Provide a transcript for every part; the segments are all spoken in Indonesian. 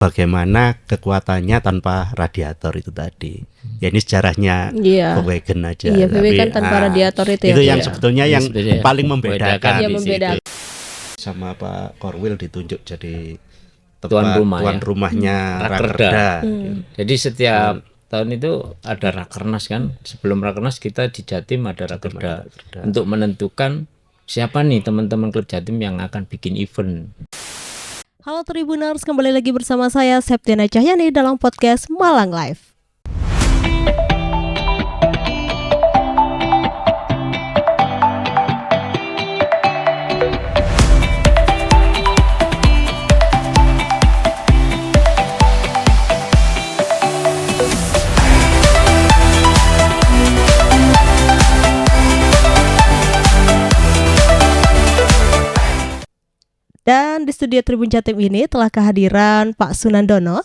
bagaimana kekuatannya tanpa radiator itu tadi. Ya ini sejarahnya Volkswagen aja. Iya, VW kan tanpa radiator itu ya. Itu yang sebetulnya yang paling membedakan. Iya, membedakan. Sama Pak Korwil ditunjuk jadi tuan rumahnya Rakerda. Jadi setiap tahun itu ada Rakernas kan. Sebelum Rakernas kita di Jatim ada Rakerda untuk menentukan siapa nih teman-teman klub Jatim yang akan bikin event. Halo Tribuners, kembali lagi bersama saya Septiana Cahyani dalam podcast Malang Live. Dan di studio Tribun Jatim ini telah kehadiran Pak Sunandono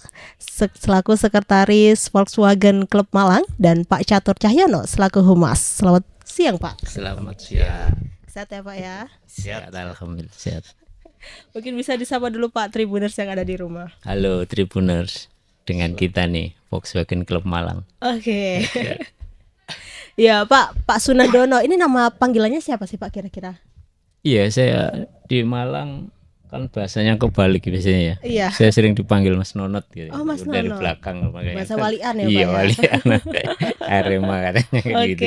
selaku Sekretaris Volkswagen Klub Malang dan Pak Catur Cahyono selaku Humas. Selamat siang Pak. Selamat siang. Sehat ya Pak ya? Sehat, alhamdulillah sehat. Mungkin bisa disapa dulu Pak Tribuners yang ada di rumah. Halo Tribuners, dengan kita nih Volkswagen Klub Malang. Oke. Ya Pak Sunandono, ini nama panggilannya siapa sih Pak kira-kira? Iya, saya di Malang kan bahasanya kebalik biasanya ya. Iya. Saya sering dipanggil Mas Nonot gitu. Oh, Mas dari Nonot. belakang makanya. Bahasa walian ya Pak Iya, ya? walian. Arema katanya gitu.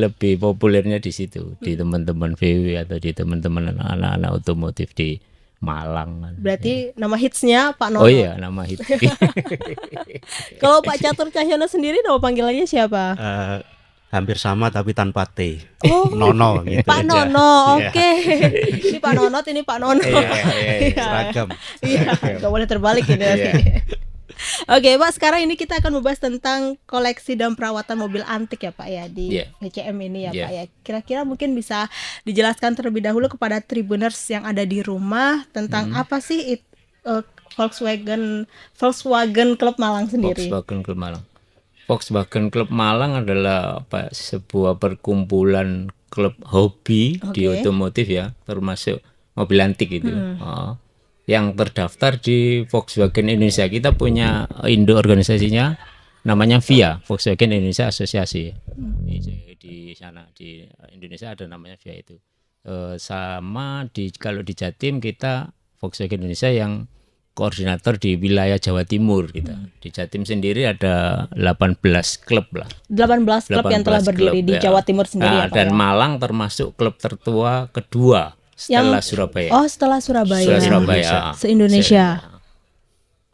Lebih populernya di situ, di teman-teman VW atau di teman-teman anak-anak otomotif di Malang kan. Berarti nama hitsnya Pak Nono. Oh iya, nama hits. Kalau Pak Catur Cahyono sendiri nama panggilannya siapa? Hampir sama tapi tanpa T. Oh, Nono gitu. Pak aja. Nono, Iya. oke. Ini Pak Nonot, ini Pak Nono. Iya, seragam. Iya, nggak boleh terbalik ini nanti. Oke Pak, sekarang ini kita akan membahas tentang koleksi dan perawatan mobil antik ya Pak ya di VCM ini ya Pak ya. Kira-kira mungkin bisa dijelaskan terlebih dahulu kepada Tribuners yang ada di rumah tentang apa sih Volkswagen Club Malang sendiri. Volkswagen Klub Malang adalah sebuah perkumpulan klub hobi di otomotif ya, termasuk mobil antik itu. Yang terdaftar di Volkswagen Indonesia. Kita punya induk organisasinya namanya VIA, Volkswagen Indonesia Asosiasi. Di sana di Indonesia ada namanya VIA itu. Kalau di Jatim kita Volkswagen Indonesia yang koordinator di wilayah Jawa Timur kita. Di Jatim sendiri ada 18 klub lah. 18 klub yang telah berdiri di Jawa Timur sendiri ya Pak dan ya? Malang termasuk klub tertua kedua setelah Surabaya. Oh, setelah Surabaya. Setelah Surabaya. Se-Indonesia.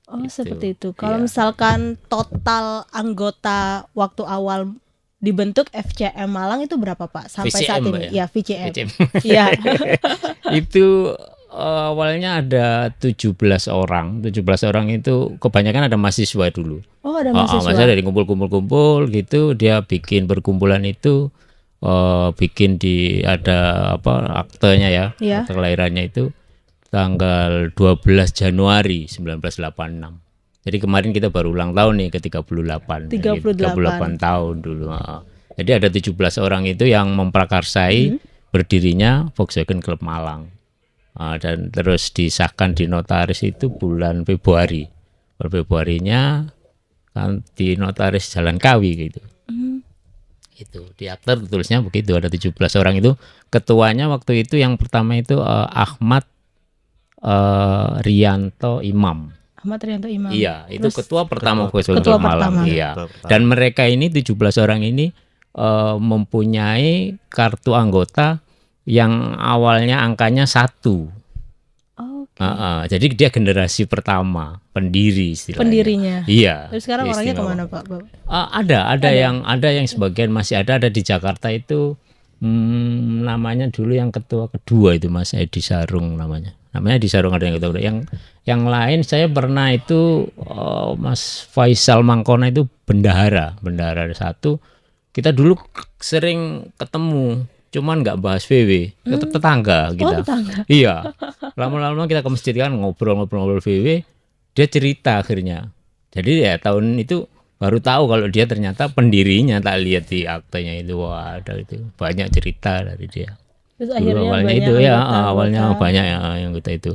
Oh, seperti itu. Kalau misalkan total anggota waktu awal dibentuk FCM Malang itu berapa Pak sampai VCM, saat ini? Ya, VCM. Iya. Itu awalnya ada 17 orang. 17 orang itu kebanyakan ada mahasiswa dulu. Oh, ada mahasiswa. Mahasiswa dari kumpul-kumpul gitu, dia bikin perkumpulan itu bikin ada aktenya ya. Akte kelahirannya itu tanggal 12 Januari 1986. Jadi kemarin kita baru ulang tahun nih ke 38. 38 tahun dulu. Jadi ada 17 orang itu yang memprakarsai berdirinya Volkswagen Klub Malang. Dan terus disahkan di notaris itu bulan Februari. Februarinya kan di notaris Jalan Kawi gitu. Itu di akte tulisnya begitu, ada 17 orang itu. Ketuanya waktu itu yang pertama itu Ahmad Rianto Imam. Ahmad Rianto Imam. Iya, itu Terus, ketua pertama Volkswagen Malang. Iya. Dan mereka ini 17 orang ini mempunyai kartu anggota yang awalnya angkanya 1. Jadi dia generasi pertama pendiri istilahnya. Pendirinya. Iya. Terus sekarang orangnya kemana Pak? Ada yang sebagian masih ada di Jakarta itu. Namanya dulu yang ketua kedua itu Mas Edi Sarung namanya Edi Sarung, ada yang ketua kedua. Yang lain saya pernah itu Mas Faisal Mangkona itu bendahara 1. Kita dulu sering ketemu, cuman nggak bahas VW, tetap tetangga kita. Tetangga. Iya. Lama-lama kita ke masjid kan ngobrol-ngobrol VW, dia cerita akhirnya. Jadi ya tahun itu baru tahu kalau dia ternyata pendirinya, tak lihat di aktenya itu. Wah, ada itu banyak cerita dari dia. Terus akhirnya awalnya banyak itu ya anggota. awalnya banyak ya yang kita itu.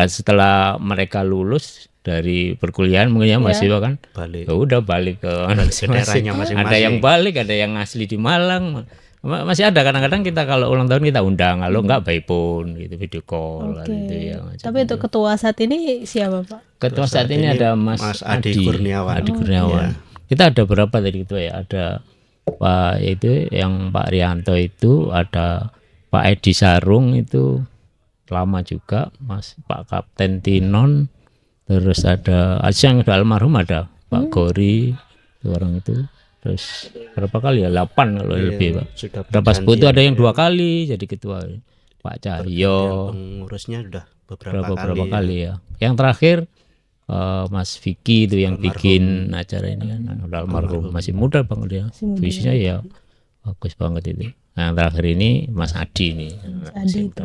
Setelah mereka lulus dari perkuliahan mungkin ya mahasiswa kan balik. Ya udah balik ke daerahnya masing-masing. Ada yang balik, ada yang asli di Malang. Masih ada kadang-kadang kita kalau ulang tahun kita undang, kalau enggak by phone gitu, video call gitu ya. Tapi untuk ketua saat ini siapa Pak? Ketua saat ini ada Mas Adi Kurniawan. Ya. Kita ada berapa tadi ketua ya? Ada Pak itu yang Pak Rianto itu, ada Pak Edi Sarung itu lama juga, Mas Pak Kapten Tinon, terus ada yang udah almarhum ada Pak Gori itu orang itu. Terus berapa kali ya? 8 kalau lebih Pak. Berapa sepuh itu ada yang 2 kali jadi ketua. Pak Cahyo. Pengurusnya udah beberapa kali ya. Yang terakhir Mas Vicky itu yang bikin acara ini kan. Udah almarhum, masih muda banget dia. Visinya ya bagus banget itu. Nah, yang terakhir ini Mas Adi nih. Mas Adi itu.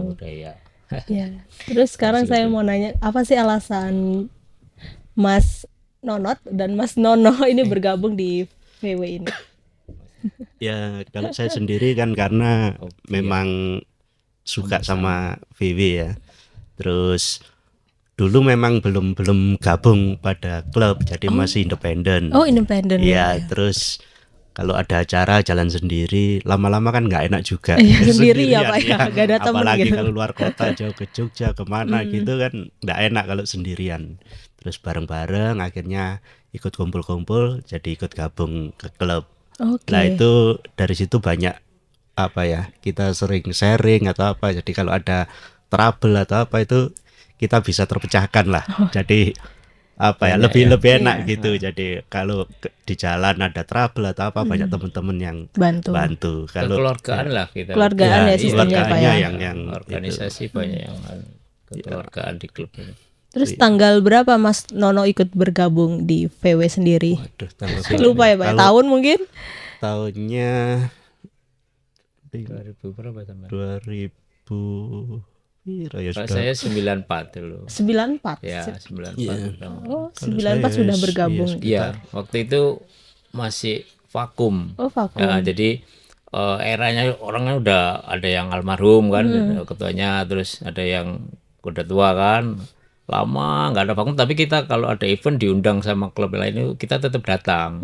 Ya. Terus sekarang saya mau nanya, apa sih alasan Mas Nonot dan Mas Nono ini bergabung di VW ini? Ya kalau saya sendiri kan karena memang suka sama VW ya. Terus dulu memang belum gabung pada klub, jadi masih independen. Oh, independen. Ya, terus kalau ada acara jalan sendiri, lama-lama kan nggak enak juga. Sendiri ya Pak ya, nggak ada teman apalagi gitu. kalau luar kota jauh ke Jogja kemana gitu kan nggak enak kalau sendirian. Terus bareng-bareng akhirnya ikut kumpul-kumpul, jadi ikut gabung ke klub. Nah itu dari situ banyak apa ya, kita sering sharing atau apa. Jadi kalau ada trouble atau apa itu kita bisa terpecahkan lah. Jadi apa ya, lebih enak gitu. Jadi kalau di jalan ada trouble atau apa banyak teman-teman yang bantu. Kalau kekeluargaan lah kita. Kekeluargaan ya sistemnya Pak ya. Yang organisasi banyak yang kekeluargaan di klub ini. Terus tanggal berapa Mas Nono ikut bergabung di VW sendiri? Waduh, lupa ya Pak, tahun mungkin? Tahunnya 2000 berapa teman? 2000 saya 94 dulu. 94? Ya, 94. Oh, 94 sudah bergabung. Iya, waktu itu masih vakum. Oh, vakum. Ya, jadi eranya orangnya udah ada yang almarhum kan, ketuanya, terus ada yang udah tua kan. Lama nggak ada vakum, tapi kita kalau ada event diundang sama klub lain itu kita tetap datang.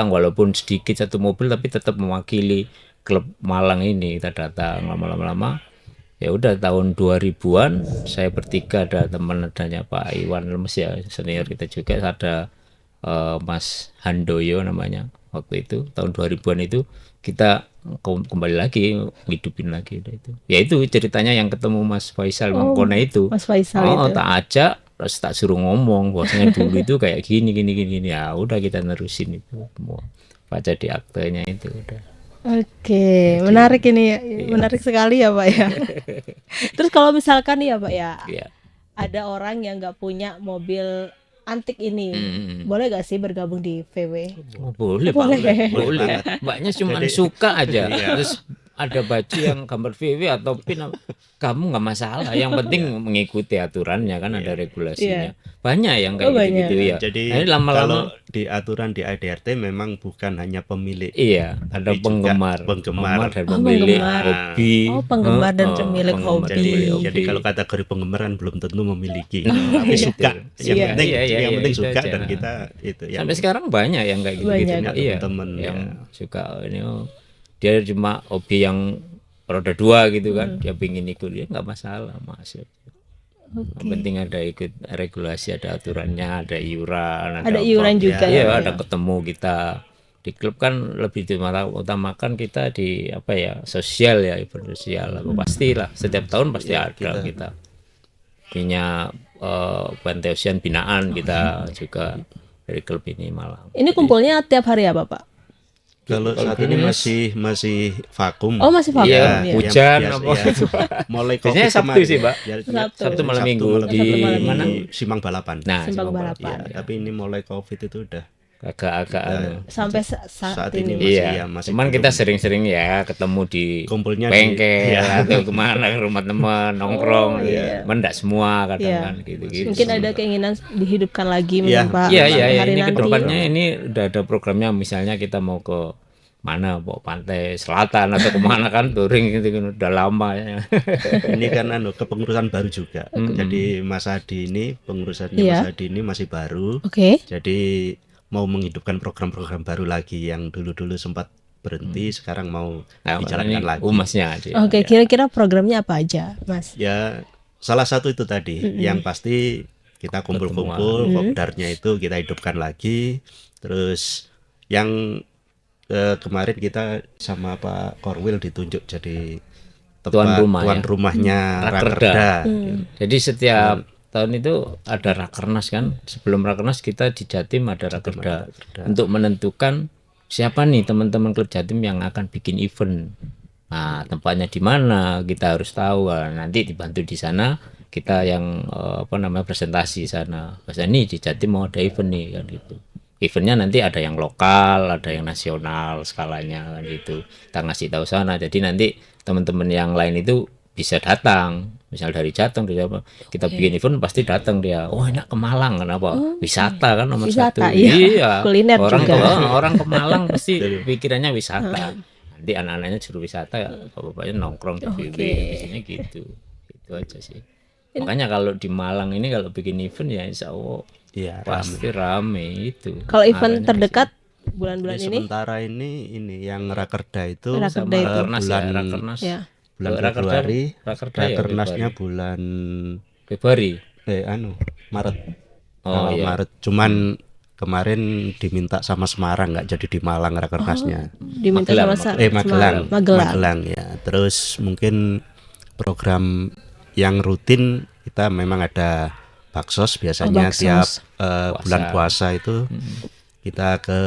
Walaupun sedikit satu mobil tapi tetap mewakili klub Malang ini. Kita datang lama-lama. Ya udah tahun 2000-an saya bertiga, ada teman adanya Pak Iwan Lemes ya, senior kita juga, ada Mas Handoyo namanya. Waktu itu tahun 2000-an itu kita kembali lagi ngidupin lagi itu. Ya itu ceritanya yang ketemu Mas Faisal Mangkona itu. Mas Faisal itu. Tak ajak, terus tak suruh ngomong bahwasanya dulu itu kayak gini. Ya udah kita nerusin itu semua. Baca di aktenya itu udah. Oke, menarik ini, menarik sekali ya Pak ya. Terus kalau misalkan ya Pak ya, ada orang yang nggak punya mobil antik ini, boleh gak sih bergabung di VW? Boleh. Mbaknya cuma suka aja. Terus ada baju yang gambar VW atau pin, kamu nggak masalah. Yang penting mengikuti aturannya kan, ada regulasinya. Banyak yang kayak gitu ya. Jadi kalau di aturan di ADRT memang bukan hanya pemilik. Iya, ada penggemar dan pemilik hobi. Oh, penggemar dan pemilik hobi. Jadi kalau kategori penggemar kan belum tentu memiliki, tapi suka. Yang penting suka dan kita itu. Sampai sekarang banyak yang kayak gitu. Iya, teman yang suka ini. Dia cuma hobi yang roda 2 gitu kan, dia pingin ikut, dia nggak masalah, masuk. Yang penting ada ikut regulasi, ada aturannya, ada iuran, ada iuran juga. Iya, ada ketemu kita di klub kan lebih diutamakan kita di apa ya, sosial ya, event sosial. Pastilah setiap tahun pasti ada kita punya panteosian binaan kita juga dari klub ini Malang. Ini kumpulnya tiap hari apa Pak? Kalau saat ini masih vakum. Oh, masih vakum. Iya, hujan apa itu. Mulai Covid Sabtu sih, Mbak. Sabtu malam Minggu di mana? Simpang Balapan. Nah, Simpang Balapan. Ya, tapi ini mulai Covid itu udah agak sampai saat ini masih cuman kita sering-sering ya ketemu di kumpulnya bengkel atau kemana ke rumah teman nongkrong. Mendak semua kadang kan gitu. Mungkin ada keinginan dihidupkan lagi Pak. Iya, ini kedepannya ini udah ada programnya, misalnya kita mau ke mana mau pantai selatan atau kemana kan touring gitu kan udah lama ya. Ini kan kepengurusan baru juga. Jadi Mas Adi ini pengurusannya Mas Adi ini masih baru. Jadi mau menghidupkan program-program baru lagi yang dulu-dulu sempat berhenti, sekarang mau dijalankan lagi. Umasnya. Oke, kira-kira programnya apa aja, Mas? Ya salah satu itu tadi, yang pasti kita kumpul-kumpul, kopdarnya itu kita hidupkan lagi. Terus yang kemarin kita sama Pak Korwil ditunjuk jadi tuan rumahnya Rakerda. Jadi setiap tahun itu ada rakernas kan. Sebelum rakernas kita di Jatim ada Rakerda untuk menentukan siapa nih teman-teman klub Jatim yang akan bikin event. Nah, tempatnya di mana kita harus tahu. Nanti dibantu di sana kita yang presentasi sana. Bahasa ini di Jatim mau ada event nih kan gitu. Eventnya nanti ada yang lokal, ada yang nasional skalanya kan gitu. Kita ngasih tahu sana. Jadi nanti teman-teman yang lain itu bisa datang. Misal dari Jateng kita bikin event pasti datang dia. Oh, enak ke Malang kenapa? Wisata kan nomor satu. Iya. Kuliner orang ke Malang pasti pikirannya wisata. Nanti anak-anaknya suruh wisata, bapaknya nongkrong di BB, biasanya gitu. Itu aja sih. Makanya kalau di Malang ini kalau bikin event ya insya Allah pasti rame itu. Kalau event terdekat bulan-bulan ini? Sementara ini yang Rakerda itu sama Rakernas bulan Februari, Rakernasnya bulan Februari. Maret. Maret. Cuman kemarin diminta sama Semarang, nggak jadi di Malang Rakernasnya. Diminta sama Magelang ya. Terus mungkin program yang rutin kita memang ada baksos biasanya tiap bulan puasa itu kita ke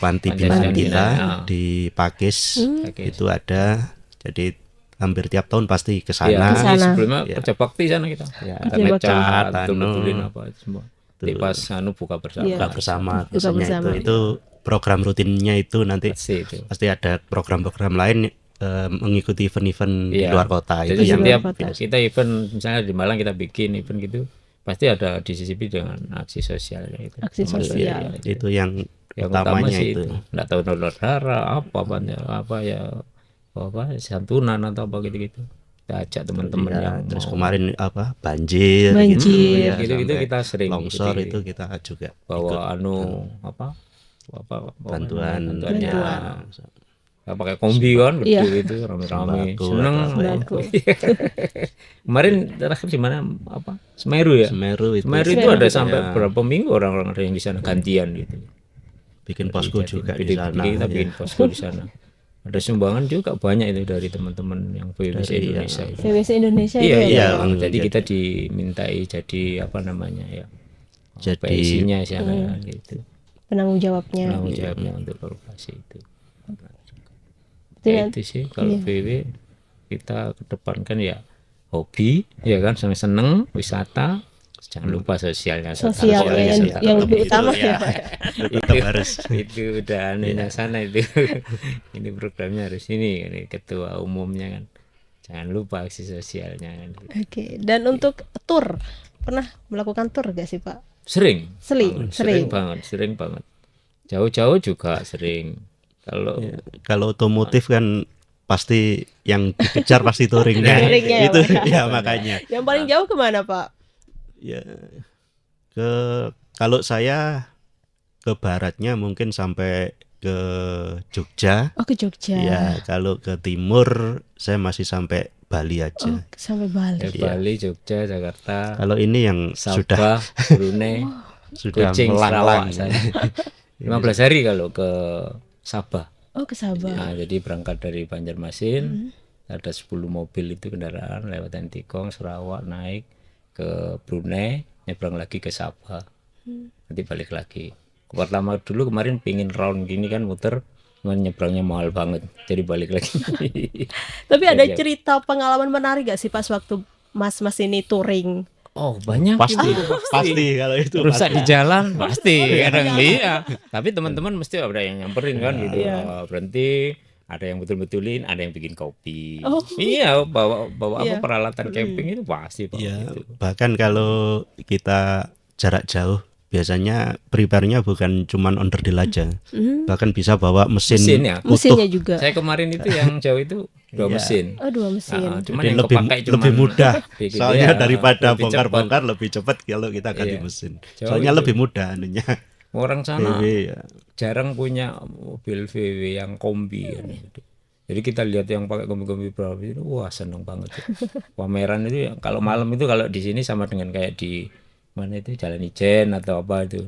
panti binaan kita di Pakis itu ada. Jadi hampir tiap tahun pasti ke sana. Sebelumnya kerja bakti sana kita. Ngecat, betulin apa semua. Pas buka bersama. Biasanya itu program rutinnya itu nanti pasti ada program-program lain mengikuti event-event di luar kota. Jadi itu yang kita event misalnya di Malang kita bikin event gitu pasti ada disisipi dengan aksi sosial gitu. Aksi sosial. Itu yang utamanya itu. Enggak tahu donor darah santunan atau apa gitu. Kita ajak teman-teman yang terus kemarin banjir gitu kita sering longsor itu kita juga bawa bantuannya pakai kombi kan gitu rame-rame seneng. Kemarin terakhir di mana Semeru itu ada sampai berapa minggu orang-orang ada yang di sana gantian gitu bikin posko juga di sana. Kita bikin posko di sana. Ada sumbangan juga banyak itu dari teman-teman yang VBC Indonesia. VBC Indonesia iya. Jadi kita dimintai jadi jadi isinya sana gitu. Penanggung jawabnya untuk lokasi itu. Itu sih kalau VW kita kedepankan ya hobi ya kan seneng wisata. Jangan lupa sosialnya yang lebih utama itu harus itu udah yang sana itu. Ini programnya harus ini ketua umumnya kan jangan lupa aksi sosialnya kan. Oke. Dan untuk tour pernah melakukan tour gak sih Pak? Sering banget jauh-jauh juga sering. Kalau otomotif kan pasti yang dikejar pasti touringnya itu ya makanya. Yang paling jauh kemana Pak? Ya kalau saya ke baratnya mungkin sampai ke Jogja. Oh, ke Jogja. Ya, kalau ke timur saya masih sampai Bali aja. Oh, sampai Bali. Bali, Jogja, Jakarta. Kalau ini yang Sabah, Brunei, sudah Kucing, melanglang. 15 hari kalau ke Sabah. Oh, ke Sabah. Nah, jadi berangkat dari Banjarmasin, ada 10 mobil itu kendaraan lewat Antikong, Sarawak, naik ke Brunei, nyebrang lagi ke Sabah, nanti balik lagi. Pertama dulu kemarin pingin round gini kan muter, nyebrangnya mahal banget, jadi balik lagi. Tapi ada cerita pengalaman menarik gak sih pas waktu mas ini touring? Oh banyak. Pasti kalau itu rusak di jalan pasti kadang iya. Tapi teman-teman mesti ada yang nyamperin kan gitu, berhenti. Ada yang betul-betulin, ada yang bikin kopi. Iya, bawa peralatan camping itu pasti gitu. Bahkan kalau kita jarak jauh biasanya prepare-nya bukan cuman onderdil aja, bahkan bisa bawa mesin ya? Mesinnya juga. Saya kemarin itu yang jauh itu 2 mesin. Oh 2 mesin. Cuman jadi yang lebih mudah. gitu Soalnya ya, daripada lebih bongkar-bongkar lebih cepat kalau kita ganti mesin. Soalnya itu. lebih mudah anunya. Orang sana VW, ya. jarang punya mobil VW yang kombi kan gitu. Jadi kita lihat yang pakai kombi-kombi berapa itu, wah seneng banget. Pameran itu kalau malam itu kalau di sini sama dengan kayak di mana itu Jalan Ijen atau apa itu.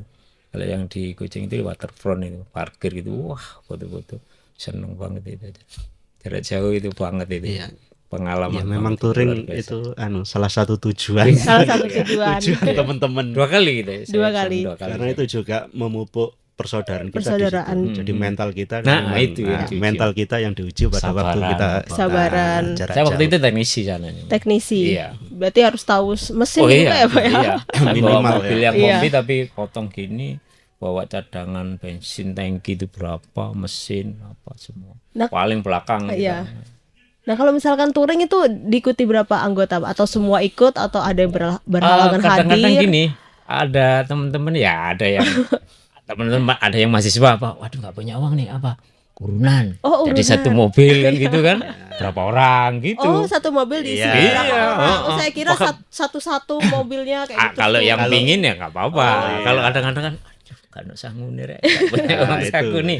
Kalau yang di Kucing itu waterfront itu parkir gitu, wah foto-foto seneng banget itu. Jarak jauh itu banget itu. Iya. Pengalaman. Ya memang touring itu salah satu tujuan. Salah satu tujuan. Teman-teman. 2 kali gitu. 2 kali. Karena itu juga memupuk persaudaraan kita di situ. Jadi mental kita itu yang mental kita yang diuji pada waktu kita sabaran. Saya waktu itu teknisi sana. Teknisi. Iya. Berarti harus tahu mesin juga ya Pak ya. Iya. Minimal mobil yang kombi tapi potong gini, bawa cadangan bensin tangki itu berapa, mesin apa semua. Paling belakang. Iya. Nah kalau misalkan touring itu diikuti berapa anggota Pak? Atau semua ikut atau ada yang berhalangan hadir? Kadang-kadang gini, ada teman-teman ya ada yang teman-teman ada yang mahasiswa apa, waduh nggak punya uang nih apa urunan. Jadi satu mobil kan gitu kan, berapa orang gitu. Oh satu mobil diisi berapa orang? Saya kira satu-satu mobilnya kayak gitu. Kalau yang pingin ya nggak apa-apa. Kalau kadang-kadang kan kan sangu nih punya uang saku nih.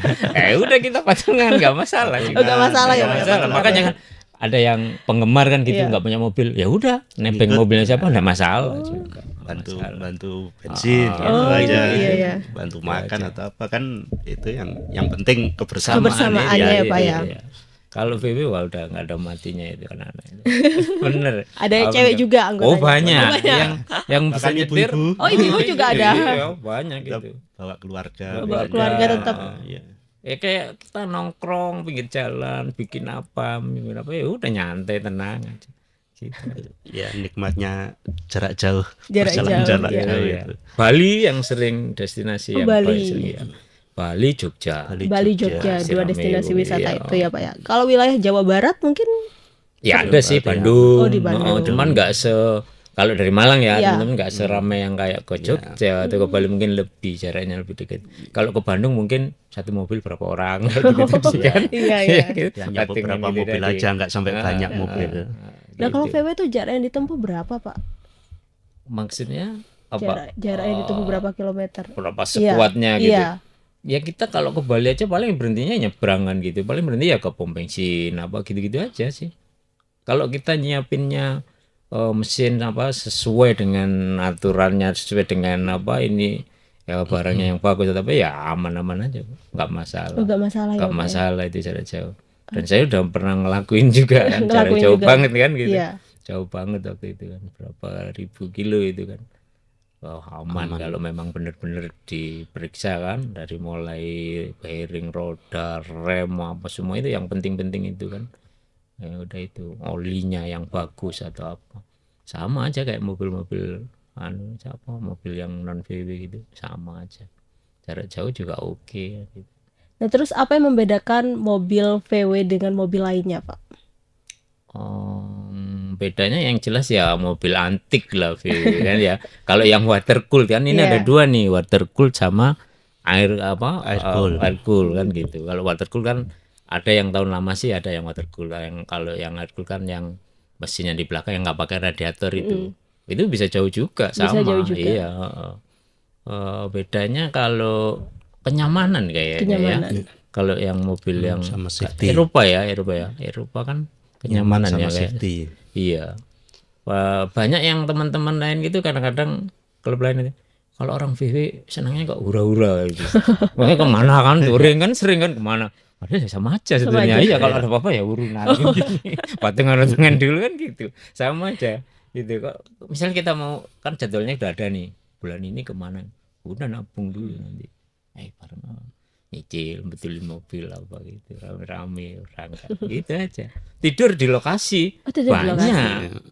Udah kita patungan nggak masalah. Nggak masalah ya. Makanya kan ada yang penggemar kan gitu nggak punya mobil, ya udah nebeng mobilnya siapa nggak masalah juga. bantu bensin aja, bantu makan atau apa kan itu yang penting kebersamaannya ya Pak ya. Kalau VW wah udah nggak ada matinya itu anak-anak itu. Bener. Ada cewek juga anggotanya. Oh banyak. Yang bisa nyetir. Oh ibu juga ada. Iya, banyak gitu. Bawa keluarga. Bawa keluarga tetap. Ya kayak kita nongkrong pinggir jalan, bikin apa ya udah nyantai tenang aja. Gitu. Ya nikmatnya jarak jauh. Jarak jauh. Itu. Bali yang sering destinasi yang paling sering ya. Bali, Jogja. Bali, Jogja, 2 destinasi wisata itu ya Pak ya. Kalau wilayah Jawa Barat mungkin? Ya ada sih Bandung. Oh di Bandung. Cuman nggak kalau dari Malang ya teman-teman nggak seramai yang kayak ke Jogja atau ke Bali, mungkin lebih jaraknya lebih dekat. Kalau ke Bandung mungkin satu mobil berapa orang gitu kan? Iya. Hanya beberapa mobil aja nggak sampai banyak mobil. Nah kalau VW itu jarak yang ditempuh berapa Pak? Maksudnya apa? Jarak yang ditempuh berapa kilometer? Berapa sekuatnya gitu? Ya kita kalau ke Bali aja paling berhentinya nyebrangan gitu, paling berhenti ya ke pom bensin apa gitu-gitu aja sih. Kalau kita nyiapinnya mesin apa sesuai dengan aturannya, sesuai dengan apa ini ya barangnya yang bagus, tapi ya aman-aman aja, nggak masalah. Nggak masalah itu jarak jauh. Dan saya udah pernah ngelakuin juga kan, jarak jauh banget kan gitu. Jauh banget waktu itu kan, berapa ribu kilo itu kan. Aman kalau memang benar-benar diperiksa kan, dari mulai bearing, roda, rem apa semua itu yang penting-penting itu kan. Ya udah itu olinya yang bagus atau apa, sama aja kayak mobil-mobil mobil yang non VW gitu, sama aja jarak jauh juga oke gitu. Nah terus apa yang membedakan mobil VW dengan mobil lainnya Pak? Bedanya yang jelas ya mobil antik lah VW kan ya. Kalau yang water cool kan ini ada 2 nih, water cool sama air cool kan gitu. Kalau water cool kan ada yang tahun lama sih, ada yang water cool. Kalau yang air cool kan yang mesinnya di belakang yang nggak pakai radiator itu bisa jauh juga sama. Bisa jauh juga. Iya. Bedanya kalau kenyamanan kayaknya ya. Kalau yang mobil yang sama safety. Eropa kan kenyamanan sama ya safety. Iya. Banyak yang teman-teman lain gitu kadang-kadang klub lain itu, kalau orang VW senangnya kok hura-hura gitu. Makanya kemana kan touring kan sering kan kemana. Padahal sama aja sebenarnya. Iya kalau ada apa-apa ya urunan gini. Patungan-patungan dulu kan gitu. Sama aja gitu. Kok misalnya kita mau kan jadwalnya udah ada nih. Bulan ini kemana? Udah nabung dulu nanti. Bareng nyicil betulin mobil apa gitu, rame-rame berangkat gitu aja. Tidur di lokasi. Banyak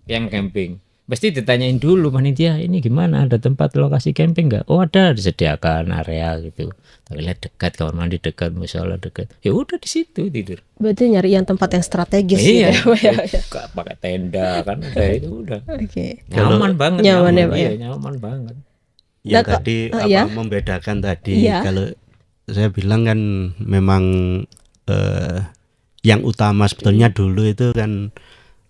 yang camping. Pasti ditanyain dulu panitia, ini gimana, ada tempat lokasi camping nggak? Oh ada, disediakan area gitu. Toilet dekat, kamar mandi dekat, mushola dekat. Ya udah di situ tidur. Berarti nyari yang tempat yang strategis iya, gitu ya. Pakai tenda kan, udah itu udah. Oke. Nyaman banget. Nyaman ya Pak ya. Nyaman banget. yang tadi membedakan tadi kalau saya bilang kan memang yang utama sebetulnya dulu itu kan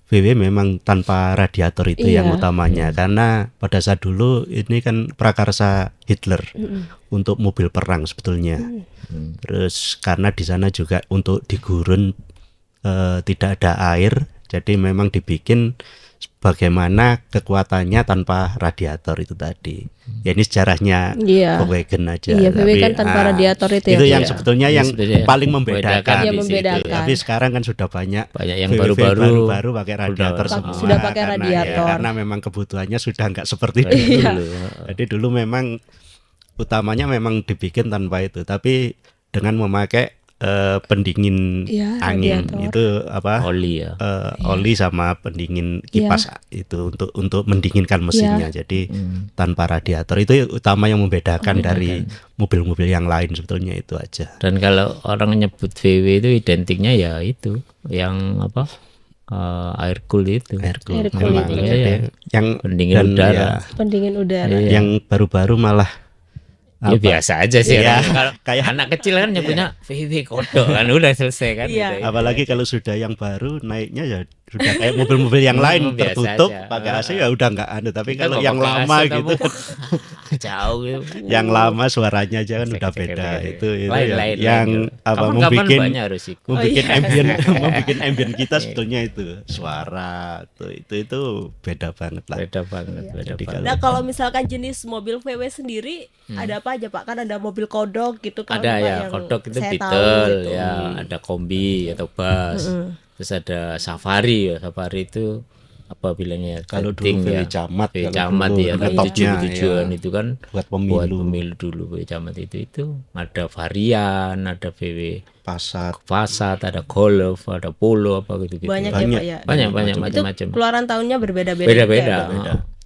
VW memang tanpa radiator itu yang utamanya, karena pada saat dulu ini kan prakarsa Hitler untuk mobil perang sebetulnya. Terus karena di sana juga untuk di gurun tidak ada air, jadi memang dibikin bagaimana kekuatannya tanpa radiator itu tadi. Ya ini sejarahnya Volkswagen aja. Iya, VW kan tanpa radiator itu yang sebetulnya yang paling membedakan. Tapi sekarang kan sudah banyak yang baru-baru pakai radiator semua. Sudah pakai radiator. Karena memang kebutuhannya sudah nggak seperti dulu. Jadi dulu memang utamanya memang dibikin tanpa itu, tapi dengan memakai pendingin angin radiator. Itu apa oli sama pendingin kipas itu untuk mendinginkan mesinnya. Jadi tanpa radiator itu utama yang membedakan dari mobil-mobil yang lain sebetulnya, itu aja. Dan kalau orang nyebut VW itu identiknya ya itu yang apa air cool itu. Yang pendingin udara. Pendingin udara. Yang baru-baru malah ya biasa aja sih kalau kayak anak kecil kan nyebutnya VW kodok kan udah selesai kan gitu. Apalagi kalau sudah yang baru naiknya ya sudah kayak mobil-mobil yang lain tertutup pakai AC ya udah nggak ada, tapi kalau yang lama gitu jauh gitu. Yang lama suaranya aja kan udah beda. Itu yang apa membikin ambient kita sebetulnya itu suara itu beda banget lah. Beda banget. Nah, kalau misalkan jenis mobil VW sendiri ada apa aja Pak? Kan ada mobil kodok gitu kan. Ada ya, kodok itu Beetle gitu. Ya, ada kombi atau bus. Terus ada Safari ya, Safari itu apa bilangnya? Kalau dulu VW Camat ya, kan 77-an itu kan buat pemilu dulu VW Camat itu ada varian, ada VW Passat, ada Golf, ada Polo apa gitu-gitu. Banyak ya Pak ya. Banyak macam-macam. Keluaran tahunnya berbeda-beda.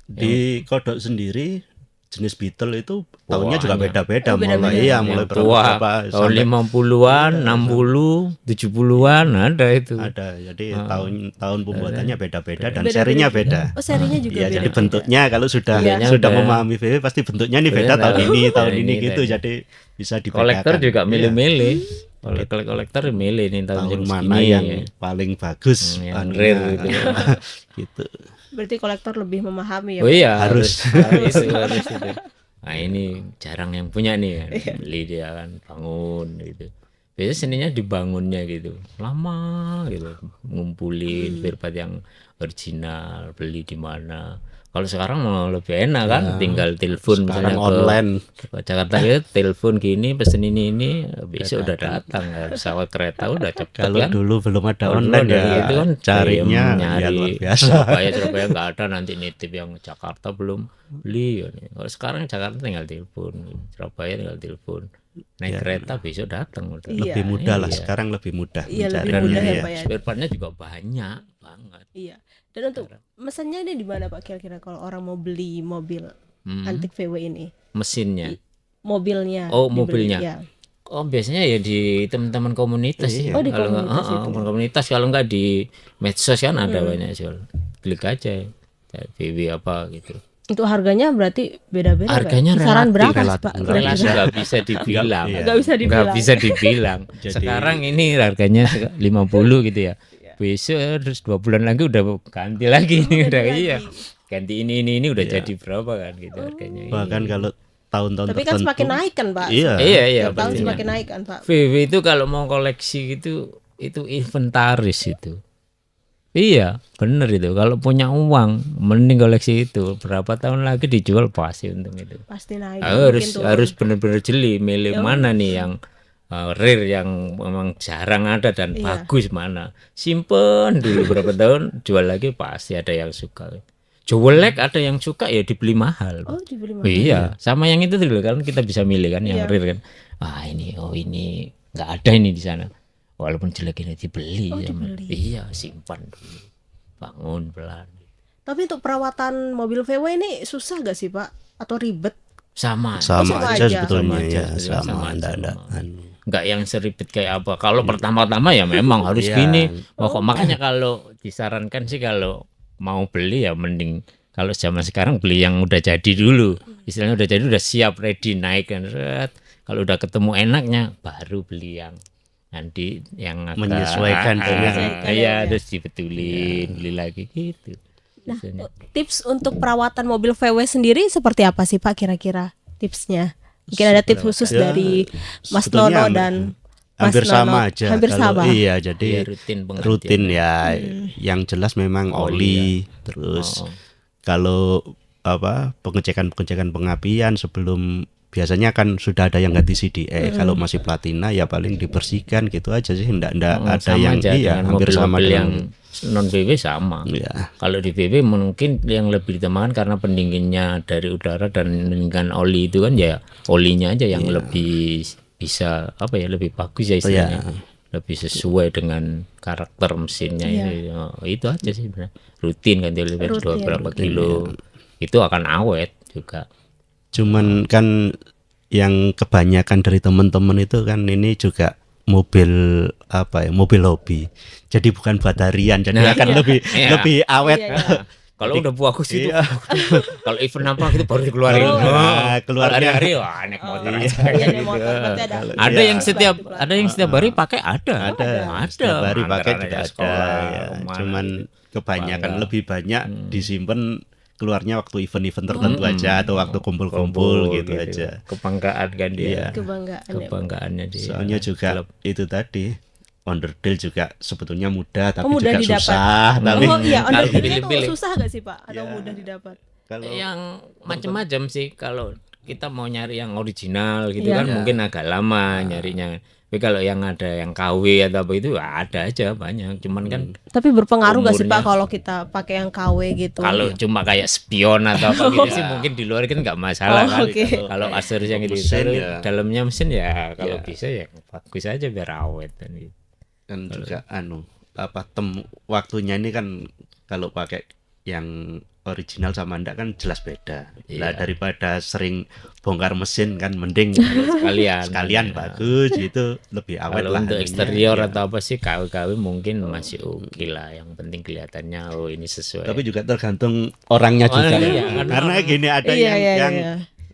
Di kodok sendiri jenis Beetle itu tahunnya juga beda-beda, mulai berapa tahun 50-an, 60, 70-an ada itu. Ada. Jadi tahun pembuatannya beda-beda dan serinya beda. Oh, serinya juga beda. Jadi bentuknya kalau sudah memahami VW pasti bentuknya nih beda tahun ini gitu. Jadi bisa dibedakan. Kolektor juga milih-milih. Kolektor milih nih tahun mana yang paling bagus, rare gitu. Berarti kolektor lebih memahami ya. Oh iya, harus itu. Nah, ini jarang yang punya nih kan. Beli dia kan bangun gitu. Biasanya seninya dibangunnya gitu. Lama gitu. Ngumpulin spare yang original, beli di mana. Kalau sekarang mau lebih enak kan, tinggal telepon misalnya online ke Jakarta gitu, telepon gini pesen ini besok udah datang, pesawat kereta udah cepet. Kalau kan dulu belum ada online itu kan carinya nyari Surabaya nggak ada, nanti nitip yang Jakarta belum beli. Kalau sekarang Jakarta tinggal telepon, Surabaya tinggal telepon, naik kereta besok datang. Lebih mudah lah sekarang, lebih mudah mencarinya. Spare partnya juga banyak banget. Iya. Dan untuk mesinnya ini di mana Pak kira-kira kalau orang mau beli mobil antik VW ini? Mesinnya? Mobilnya. Oh, mobilnya. Ya. Oh, biasanya ya di teman-teman komunitas sih. Oh, di komunitas komunitas, kalau enggak di medsos kan ada banyak jual. Klik aja VW apa gitu. Itu harganya berarti beda-beda. Harganya kisaran berapa Pak? Nggak bisa dibilang. Nggak bisa dibilang. Sekarang ini harganya 50 gitu ya. Besok terus 2 bulan lagi udah ganti lagi nih, udah ganti ini udah jadi berapa kan gitu harganya. Bahkan kalau tahun-tahun tapi kan semakin naik kan Pak. Iya tahun semakin naik kan Pak. VW itu kalau mau koleksi gitu itu inventaris itu. Iya bener itu, kalau punya uang mending koleksi itu, berapa tahun lagi dijual pasti untung itu. Pasti naik. Harus bener-bener jeli milih mana nih yang rare, yang memang jarang ada dan bagus mana. Simpen dulu berapa tahun, jual lagi pasti ada yang suka. Jelek ada yang suka ya dibeli mahal. Oh, dibeli mahal. Iya, sama yang itu dulu kan kita bisa milih kan yang rare kan. Ini nggak ada ini di sana. Walaupun jelek ini dibeli. Iya, simpan dulu. Bangun pelan. Tapi untuk perawatan mobil VW ini susah gak sih Pak? Atau ribet? Sama aja sebetulnya. Sama. Nggak yang seribet kayak apa. Kalau pertama-tama ya memang harus gini. Makanya kalau disarankan sih kalau mau beli ya mending Kalau zaman sekarang beli yang udah jadi dulu, istilahnya udah jadi, udah siap, ready naik kan. Kalau udah ketemu enaknya, baru beli yang nanti yang agak menyesuaikan dengan ya, terus dibetulin, beli lagi gitu. Nah, tips untuk perawatan mobil VW sendiri seperti apa sih Pak kira-kira tipsnya? Mungkin ada tips khusus dari Mas Nono dan Mas hampir Nono. sama aja. Hampir sama. Iya, jadi rutin ya. Yang jelas memang oli, terus kalau pengecekan pengapian sebelum, biasanya kan sudah ada yang ganti CDE. Kalau masih platina ya paling dibersihkan gitu aja sih. Enggak ada yang hampir sama yang non BB sama. Ya. Kalau di BB mungkin yang lebih ditambahkan karena pendinginnya dari udara dan pendinginan oli itu kan, ya olinya aja yang lebih bisa lebih bagus ya istilahnya. Lebih sesuai dengan karakter mesinnya itu aja sih sebenarnya. Rutin ganti oli berapa kilo. Itu akan awet juga. Cuman kan yang kebanyakan dari teman-teman itu kan ini juga mobil mobil hobi. Jadi bukan buat harian, jadi akan lebih awet. Kalau udah bagus itu, kalau event apa gitu baru dikeluarin. Keluar hari-hari naik motor aja. Ada yang setiap hari pakai, ada. Setiap hari pakai juga ada. Cuman kebanyakan lebih banyak disimpan, keluarnya waktu event-event tertentu aja, atau waktu kumpul-kumpul gitu aja. Kebanggaan kan dia. Kebanggaannya dia. Soalnya juga itu tadi, onderdil juga sebetulnya mudah, tapi juga didapat. Susah. Tapi onderdil itu susah gak sih Pak? Atau mudah didapat? Kalau yang macam-macam sih, kalau kita mau nyari yang original gitu kan mungkin agak lama nyarinya. Tapi kalau yang ada yang KW atau apa itu ada aja banyak, cuman kan. Tapi berpengaruh gak sih Pak kalau kita pakai yang KW gitu? Kalau cuma kayak spion atau apa gitu sih mungkin di luar kan nggak masalah kan. Kalau aksesoris yang itu dalamnya mesin ya kalau bisa ya bagus aja biar awet dan gitu. Kan juga waktunya ini kan kalau pakai yang original sama enggak kan jelas beda. Lah daripada sering bongkar mesin kan mending sekalian bagus gitu, lebih awet. Kalau untuk eksterior atau apa sih KW mungkin masih oke lah, yang penting kelihatannya ini sesuai. Tapi juga tergantung orangnya juga. Karena gini ada yang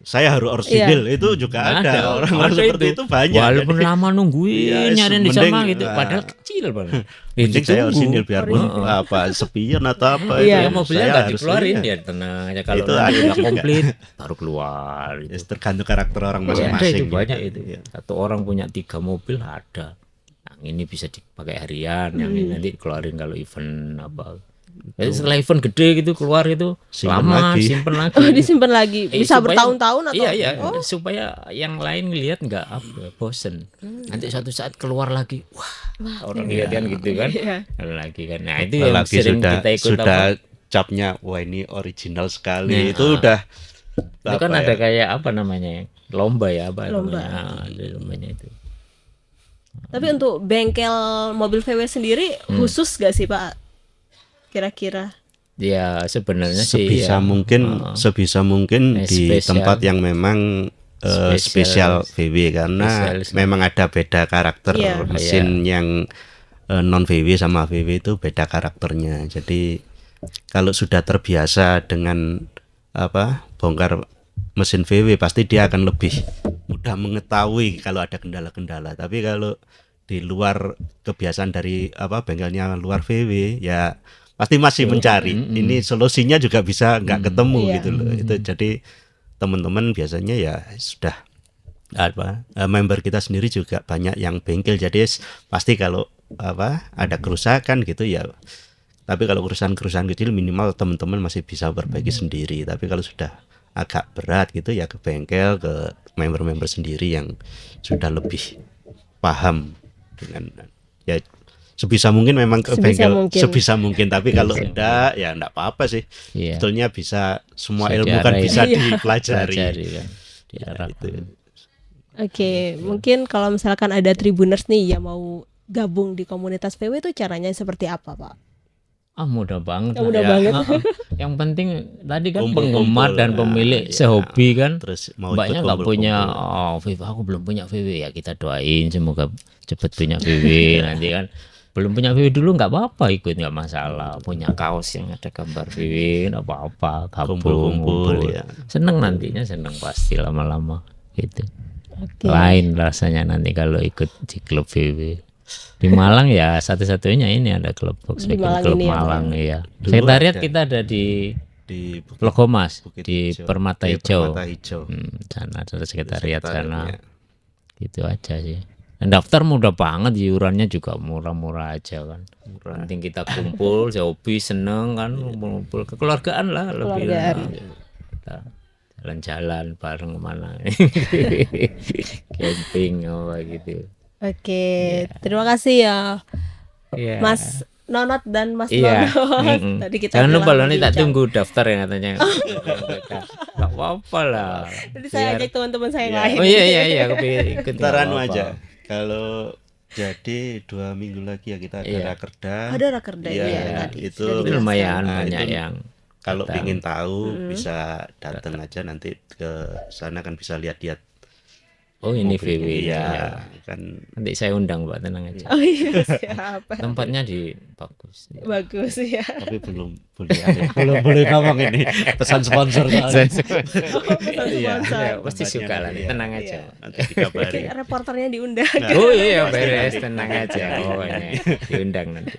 saya harus orsinil itu juga ada orang seperti itu banyak. Walaupun lama nungguin nyariin di sama gitu, padahal kecil banget. Mending saya orsinil biarpun spion atau apa itu. Ya mobilnya nggak dikeluarin ya, tenang aja. Kalau udah komplit baru keluar. Itu tergantung karakter orang masing-masing. Itu banyak itu. Satu orang punya 3 mobil ada. Yang ini bisa dipakai harian, yang ini nanti keluarin kalau event apa. Setelah event gede gitu keluar itu simpen lagi. Disimpan lagi bisa bertahun-tahun atau supaya yang lain ngelihat nggak bosen. Nanti suatu saat keluar lagi, orang lihat kan gitu kan, lagi kan. Nah itu yang sering kita ikut. Sudah capnya, wah ini original sekali. Itu udah. Itu kan ada kayak apa namanya, lomba lombanya itu. Tapi untuk bengkel mobil VW sendiri khusus gak sih Pak? Kira-kira ya sebenarnya sebisa mungkin di tempat yang memang spesial VW, karena memang ada beda karakter mesin yang non VW sama VW itu beda karakternya. Jadi kalau sudah terbiasa dengan bongkar mesin VW pasti dia akan lebih mudah mengetahui kalau ada kendala-kendala. Tapi kalau di luar kebiasaan dari bengkelnya luar VW ya pasti masih mencari. Ini solusinya juga bisa nggak ketemu gitu loh. Itu jadi teman-teman biasanya ya sudah member kita sendiri juga banyak yang bengkel. Jadi pasti kalau ada kerusakan gitu ya. Tapi kalau kerusakan kecil minimal teman-teman masih bisa perbaiki sendiri. Tapi kalau sudah agak berat gitu ya ke bengkel, ke member-member sendiri yang sudah lebih paham dengan ya. Sebisa mungkin memang ke bengkel sebisa mungkin, tapi kalau enggak ya enggak apa-apa sih. Sebetulnya bisa semua ilmu kan bisa dipelajari. Oke, mungkin kalau misalkan ada Tribuners nih yang mau gabung di komunitas VW itu caranya seperti apa, Pak? Mudah banget. Mudah banget. Yang penting tadi kan penggemar dan pemilik sehobi kan. Terus banyak nggak punya VW, aku belum punya VW, ya kita doain semoga cepat punya VW nanti kan. belum punya VW dulu nggak apa-apa, ikut nggak masalah. Punya kaos yang ada gambar VW nggak apa-apa, Kumpul-kumpul, gabung, ya. seneng nantinya, seneng pasti lama-lama gitu. Oke. Lain rasanya nanti kalau ikut di klub VW. Di Malang ya satu-satunya ini ada klub Volkswagen Malang Klub ini ya, Malang Pak? ya. Dulu Sekretariat ada. kita ada di Di Logomas, Bukit di Hijau. Permata Di Hijau. Permata Hijau. Sana ada sekretariat sana. Sekretariatnya. Gitu aja sih. Dan daftar mudah banget, iurannya juga murah-murah aja kan. Murah. Penting kita kumpul, hobi, seneng kan, kumpul kekeluargaan lah lebih. Keluargaan. Kita jalan-jalan bareng kemana, camping apa gitu. Oke, terima kasih ya Iya. Mas Nonot dan Mas Iya. Nonot. Tadi kita Jangan lupa telah loh, nih tak berbincang. tunggu daftar ya katanya. Gak apa-apa lah. Jadi saya Biar- ajak teman-teman saya yang Iya. lain. Oh iya, aku ikut. Ntar nggak anu apa-apa. aja. Kalau jadi 2 minggu lagi ya kita ada Iya. rakerda. Ada rakerda Iya, ya tadi. itu sudah Itu dijelaskan. lumayan Nah, banyak itu yang Kalau datang. ingin tahu bisa datang aja, nanti ke sana kan bisa lihat-lihat. Oh ini mobilnya. VW Iya, ya. kan Nanti saya undang Mbak, tenang aja. Oh iya, siap. Tempatnya di bagus. Bagus ya. tapi belum boleh belum boleh ngomong ini pesan sponsor soalnya. Iya, Sponsor. Ya, pasti suka lah, Iya. tenang aja. Nanti dikabari. Mungkin reporternya diundang. Oh iya beres, tenang aja. Oh ini diundang nanti.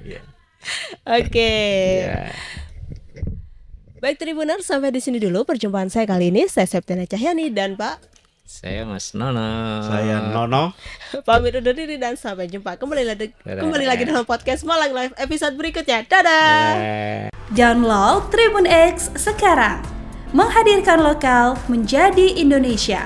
Oke. Ya. Baik Tribuners, sampai di sini dulu perjumpaan saya kali ini. Saya Septiana Cahyani dan Pak Saya Mas Nono. Saya Nono. pamit undur diri dan sampai jumpa kembali Dadah. lagi dalam podcast Malang Live episode berikutnya. Dadah. Download Tribun X sekarang. Menghadirkan lokal menjadi Indonesia.